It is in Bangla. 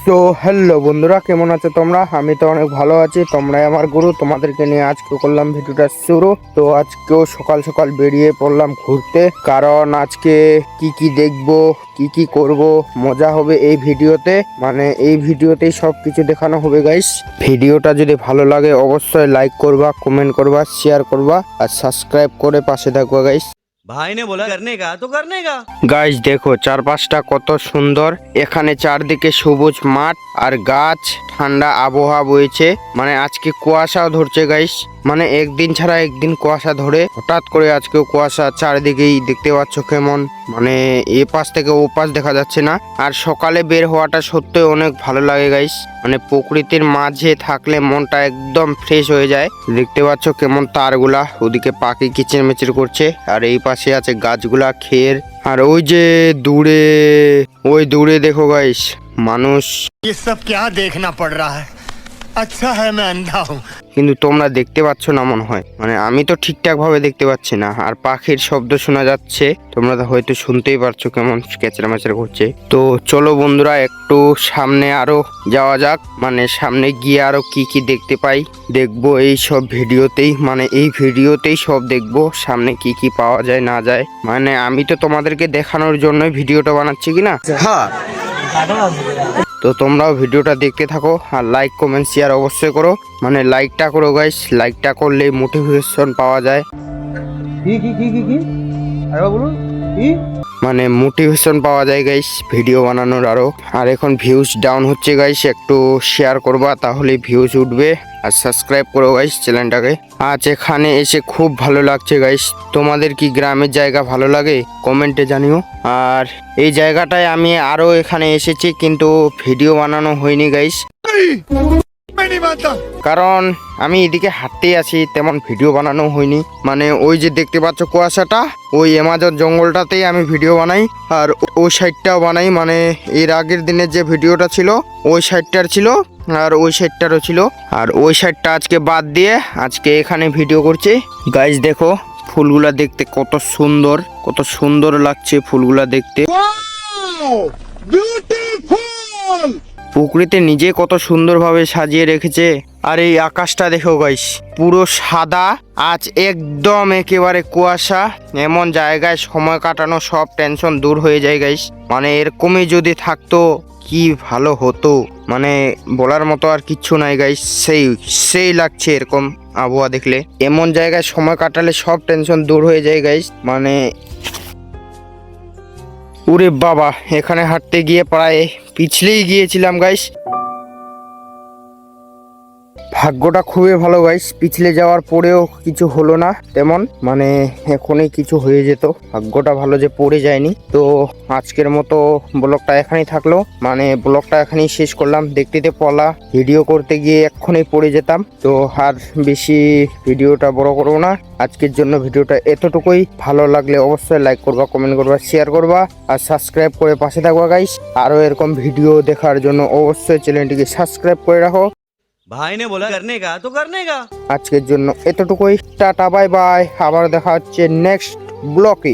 তো হ্যালো বন্ধুরা, কেমন আছো তোমরা? আমি তো অনেক ভালো আছি, তোমরাই আমার গুরু। তোমাদেরকে নিয়ে আজকে করলাম ভিডিওটা শুরু। তো আজকেও সকাল সকাল বেরিয়ে পড়লাম ঘুরতে, কারণ আজকে কি কি দেখবো, কি কি করব, মজা হবে এই ভিডিওতে। মানে এই ভিডিওতেই সবকিছু দেখানো হবে গাইস। ভিডিওটা যদি ভালো লাগে অবশ্যই লাইক করবা, কমেন্ট করবা, শেয়ার করবা আর সাবস্ক্রাইব করে পাশে থাকবা গাইস। भाई ने बोला करने का तो करने का। গাইস দেখো চারপাশটা কত সুন্দর, এখানে চারদিকে সবুজ মাঠ আর গাছ, ঠান্ডা আবহাওয়া বইছে। মানে আজকে কুয়াশাও ধরছে গাইস, মানে একদিন ছাড়া একদিন কুয়াশা ধরে। হঠাৎ করে আজকেও কুয়াশা, চারিদিকেই দেখতে পাচ্ছ কেমন, মানে এ পাশ থেকে ও পাশ দেখা যাচ্ছে না। আর সকালে বের হওয়াটা সত্যি অনেক ভালো লাগে গাইস, মানে প্রকৃতির মাঝে থাকলে মনটা একদম ফ্রেশ হয়ে যায়। দেখতে পাচ্ছ কেমন তারগুলা, ওদিকে পাখি কিচিরমিচির করছে, আর এই পাশে আছে গাছগুলা, খের। আর ওই যে দূরে, ওই দূরে দেখো গাইস মানুষ। ये सब क्या देखना पड़ रहा है? अच्छा है मैं अंधा हूँ। কিন্তু তোমরা দেখতে পাচ্ছ না মনে হয়, মানে আমি তো ঠিকঠাক ভাবে দেখতে পাচ্ছি না। আর পাখির শব্দ শোনা যাচ্ছে, তোমরা তো হয়তো শুনতেই পারছো কেমন কেচরা মেচরা করছে। তো চলো বন্ধুরা একটু সামনে আরো যাওয়া যাক, মানে সামনে গিয়ে আরো কি কি দেখতে পাই দেখবো এই সব ভিডিওতেই। মানে এই ভিডিওতেই সব দেখবো, সামনে কি কি পাওয়া যায় না যায়। মানে আমি তো তোমাদেরকে দেখানোর জন্যই ভিডিওটা বানাচ্ছি কিনা। হ্যাঁ, তো তোমরাও ভিডিওটা দেখতে থাকো আর লাইক কমেন্ট শেয়ার অবশ্যই করো। মানে লাইকটা করো গাইস, লাইকটা করলে মোটিভেশন পাওয়া যায়। মানে মোটিভেশন পাওয়া যায় গাইস ভিডিও বানানোর আরো। আর এখন ভিউজ ডাউন হচ্ছে গাইস, একটু শেয়ার করবা তাহলে ভিউজ উঠবে। আর সাবস্ক্রাইব করো গাইস চ্যানেলটাকে। আজ এখানে এসে খুব ভালো লাগছে গাইস। তোমাদের কি গ্রামের জায়গা ভালো লাগে কমেন্টে জানিও। আর এই জায়গাটায় আমি আরো এখানে এসেছি কিন্তু ভিডিও বানানো হয়নি গাইস, কারণ আমি এদিকে হাঁটতেই আছি, তেমন ভিডিও বানানো হয়নি। মানে ওই যে দেখতে পাচ্ছ কুয়াশাটা, ওই অ্যামাজন জঙ্গলটাতেই আমি ভিডিও বানাই। আর ওই সাইডটাও বানাই, মানে এর আগের দিনের যে ভিডিওটা ছিল ওই সাইডটার ছিল, আর ওই সাইডটারও ছিল। আর ওই সাইডটা আজকে বাদ দিয়ে আজকে এখানে ভিডিও করছি গাইস। দেখো ফুলগুলা দেখতে কত সুন্দর, কত সুন্দর লাগছে ফুলগুলা দেখতে। প্রকৃতি নিজে কত সুন্দরভাবে সাজিয়ে রেখেছে। আর এই আকাশটা দেখো গাইস, পুরো সাদা, আজ একদম একেবারে কুয়াশা। এমন জায়গায় সময় কাটানো সব টেনশন দূর হয়ে যায় গাইস। মানে এরকমই যদি থাকতো কি ভালো হতো, মানে বলার মতো আর কিচ্ছু নাই গাইস। সেই লাগছে এরকম আবহাওয়া দেখলে। এমন জায়গায় সময় কাটালে সব টেনশন দূর হয়ে যায় গাইস। মানে ওরে বাবা, এখানে হাঁটতে গিয়ে প্রায় পিছলেই গিয়েছিলাম গাইস। ভাগ্যটা খুবই ভালো গাইস, পিছলে যাওয়ার পরেও কিছু হলো না তেমন, মানে এখনই কিছু হয়ে যেত। ভাগ্যটা ভালো যে পড়ে যায়নি। তো আজকের মতো ব্লগটা এখানেই থাকলো, মানে ব্লগটা এখানেই শেষ করলাম। দেখতে পলা ভিডিও করতে গিয়ে এক্ষুনি পড়ে যেতাম। তো আর বেশি ভিডিওটা বড় করবো না, আজকের জন্য ভিডিওটা এতটুকুই। ভালো লাগলে অবশ্যই লাইক করবা, কমেন্ট করবা, শেয়ার করবা আর সাবস্ক্রাইব করে পাশে থাকবা গাইস। আরো এরকম ভিডিও দেখার জন্য অবশ্যই চ্যানেলটিকে সাবস্ক্রাইব করে রাখো। भाई ने बोला करने का तो करने का। আজকের জন্য এতটুকুই, টাটা বাই বাই। আবার দেখা হচ্ছে নেক্সট ব্লকে।